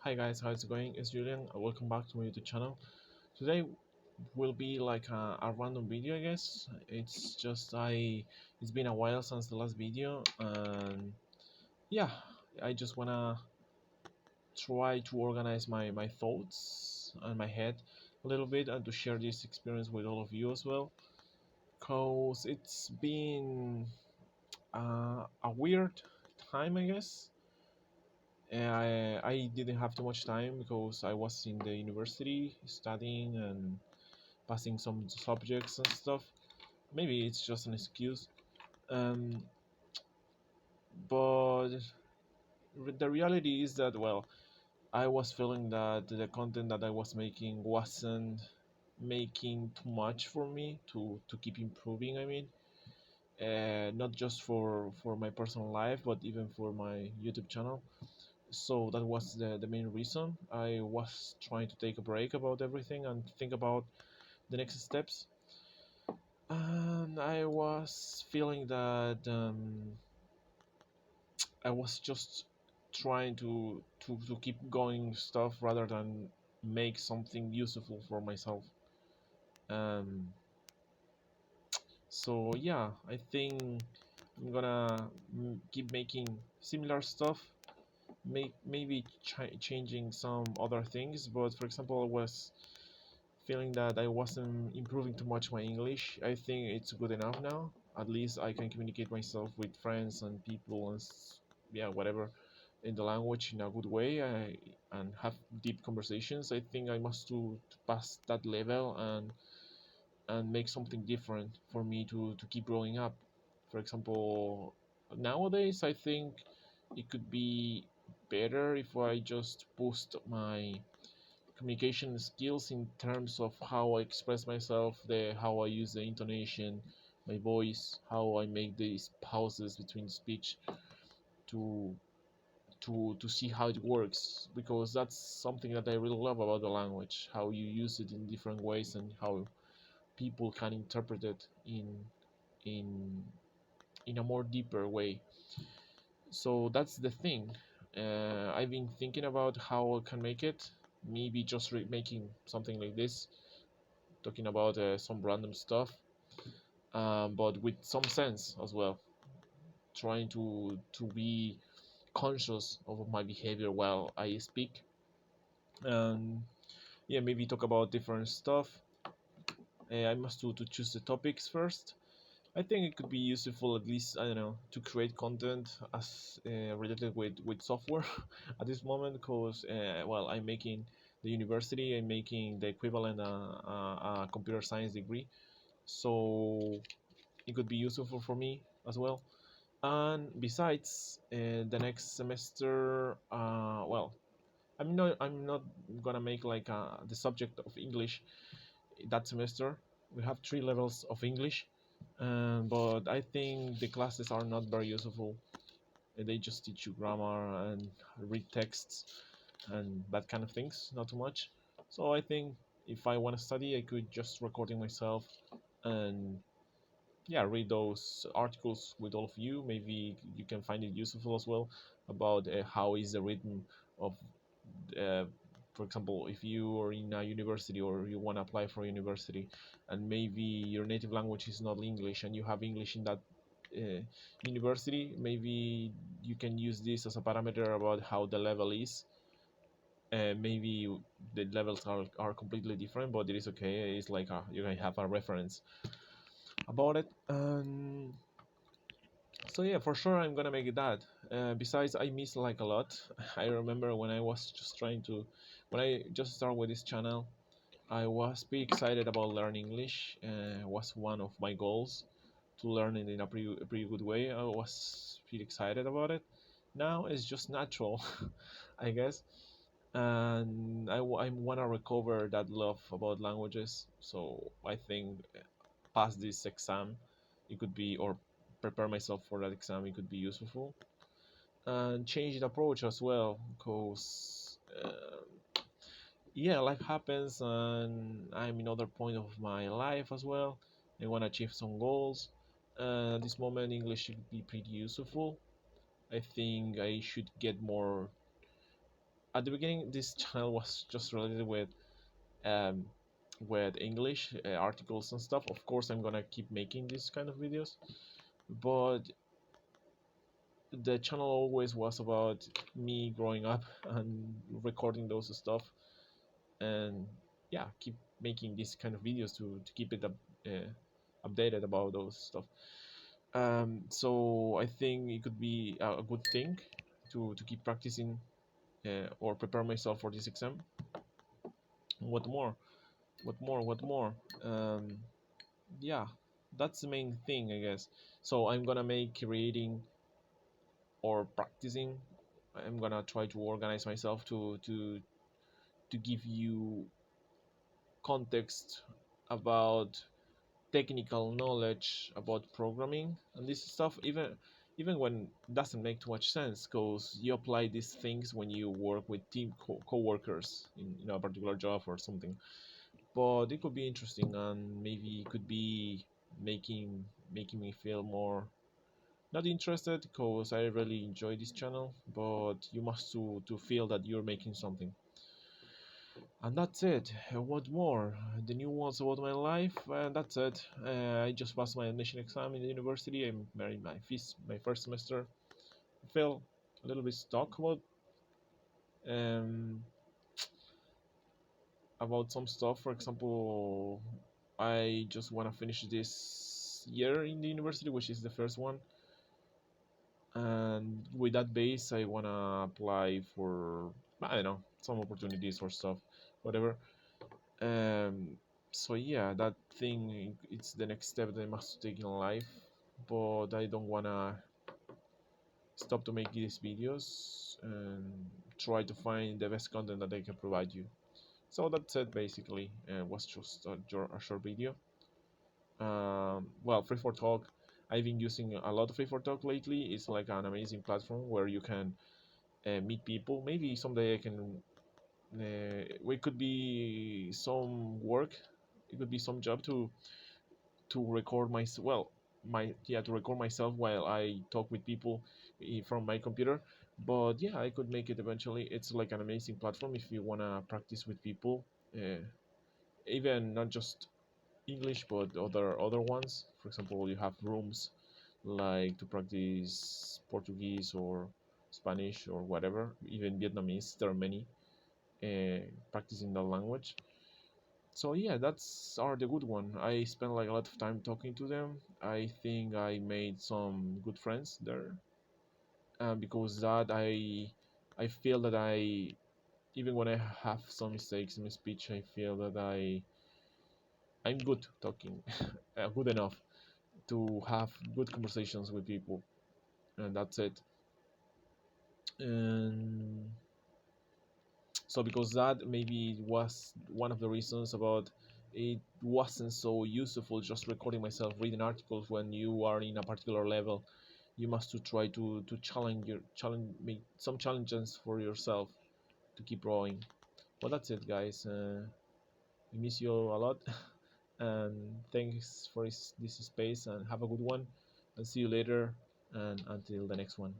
Hi guys, how's it going? It's Julian. Welcome back to my YouTube channel. Today will be like a random video, I guess. It's been a while since the last video, and yeah, I just wanna try to organize my thoughts and my head a little bit, and to share this experience with all of you as well. Cause it's been a weird time, I guess. I didn't have too much time because I was in the university studying and passing some subjects and stuff. Maybe it's just an excuse. Um, but the reality is that, well, I was feeling that the content that I was making wasn't making too much for me to keep improving. I mean, not just for my personal life, but even for my YouTube channel. So that was the main reason. I was trying to take a break about everything and think about the next steps. And I was feeling that I was just trying to keep going stuff rather than make something useful for myself. Um, so yeah, I think I'm gonna keep making similar stuff, maybe changing some other things. But for example, I was feeling that I wasn't improving too much my English. I think it's good enough now. At least I can communicate myself with friends and people and yeah, whatever, in the language in a good way. And have deep conversations. I think I must to pass that level and make something different for me to keep growing up. For example, nowadays I think it could be better if I just boost my communication skills in terms of how I express myself, the how I use the intonation, my voice, how I make these pauses between speech to to see how it works, because that's something that I really love about the language, how you use it in different ways and how people can interpret it in in a more deeper way. So that's the thing. I've been thinking about how I can make it. Maybe just making something like this, talking about some random stuff, but with some sense as well. Trying to be conscious of my behavior while I speak, and yeah, maybe talk about different stuff. I must to choose the topics first. I think it could be useful, at least I don't know, to create content as related with software at this moment, because well, I'm making the university, I'm making the equivalent a computer science degree, so it could be useful for me as well. And besides, the next semester, well, I'm not gonna make like the subject of English that semester. We have three levels of English, but I think the classes are not very useful. They just teach you grammar and read texts and that kind of things, not too much. So I think if I want to study, I could just recording myself and yeah, read those articles with all of you. Maybe you can find it useful as well about how is the rhythm of uh, for example, if you are in a university or you want to apply for a university and maybe your native language is not English and you have English in that uh, university, maybe you can use this as a parameter about how the level is. Maybe the levels are completely different, but it is okay. It's like you can have a reference about it. So yeah, for sure I'm gonna make it that. Besides, I miss like a lot. I remember when I was just trying to, when I just started with this channel, I was pretty excited about learning English. Was one of my goals to learn it in a pretty good way. I was pretty excited about it. Now it's just natural, I guess. And I want to recover that love about languages. So I think pass this exam, it could be, or prepare myself for that exam, it could be useful. And change the approach as well, because yeah, life happens and I'm in other point of my life as well. I want to achieve some goals. At this moment, English should be pretty useful. I think I should get more at the beginning this channel was just related um, with English articles and stuff. Of course, I'm gonna keep making these kind of videos, but the channel always was about me growing up and recording those stuff, and yeah, keep making these kind of videos to keep it updated about those stuff. So I think it could be a good thing to keep practicing or prepare myself for this exam. What more? What more? What more? Um, yeah, that's the main thing, I guess. So I'm gonna make reading or practicing. I'm gonna try to organize myself to give you context about technical knowledge about programming and this stuff, even when it doesn't make too much sense, because you apply these things when you work with team co-workers in a particular job or something. But it could be interesting, and maybe it could be making me feel more not interested, because I really enjoy this channel, but you must to feel that you're making something. And that's it. What more? The new ones about my life, and that's it. I just passed my admission exam in the university. I'm in my first semester. I feel a little bit stuck um, about some stuff. For example, I just want to finish this year in the university, which is the first one. And with that base, I want to apply for, I don't know, some opportunities or stuff, whatever. Um, so yeah, that thing, it's the next step that I must take in life, but I don't wanna stop to make these videos and try to find the best content that I can provide you. So that's it basically. Was just a short video. Well, Free for Talk, I've been using a lot of Free for Talk lately. It's like an amazing platform where you can meet people. Maybe someday I can. We could be some work. It could be some job to record my well my yeah to record myself while I talk with people from my computer. But yeah, I could make it eventually. It's like an amazing platform if you wanna practice with people, uh, even not just English but other ones. For example, you have rooms like to practice Portuguese or Spanish or whatever, even Vietnamese. There are many practicing the language. So yeah, that's are the good one. I spent like a lot of time talking to them. I think I made some good friends there, and because that I feel that I even when I have some mistakes in my speech, I feel that I'm good talking, good enough to have good conversations with people, and that's it. And so because that maybe was one of the reasons about it wasn't so useful just recording myself reading articles. When you are in a particular level, you must to try to challenge make some challenges for yourself to keep growing. Well, that's it, guys. We miss you a lot. And thanks for this space, and have a good one, and see you later, and until the next one.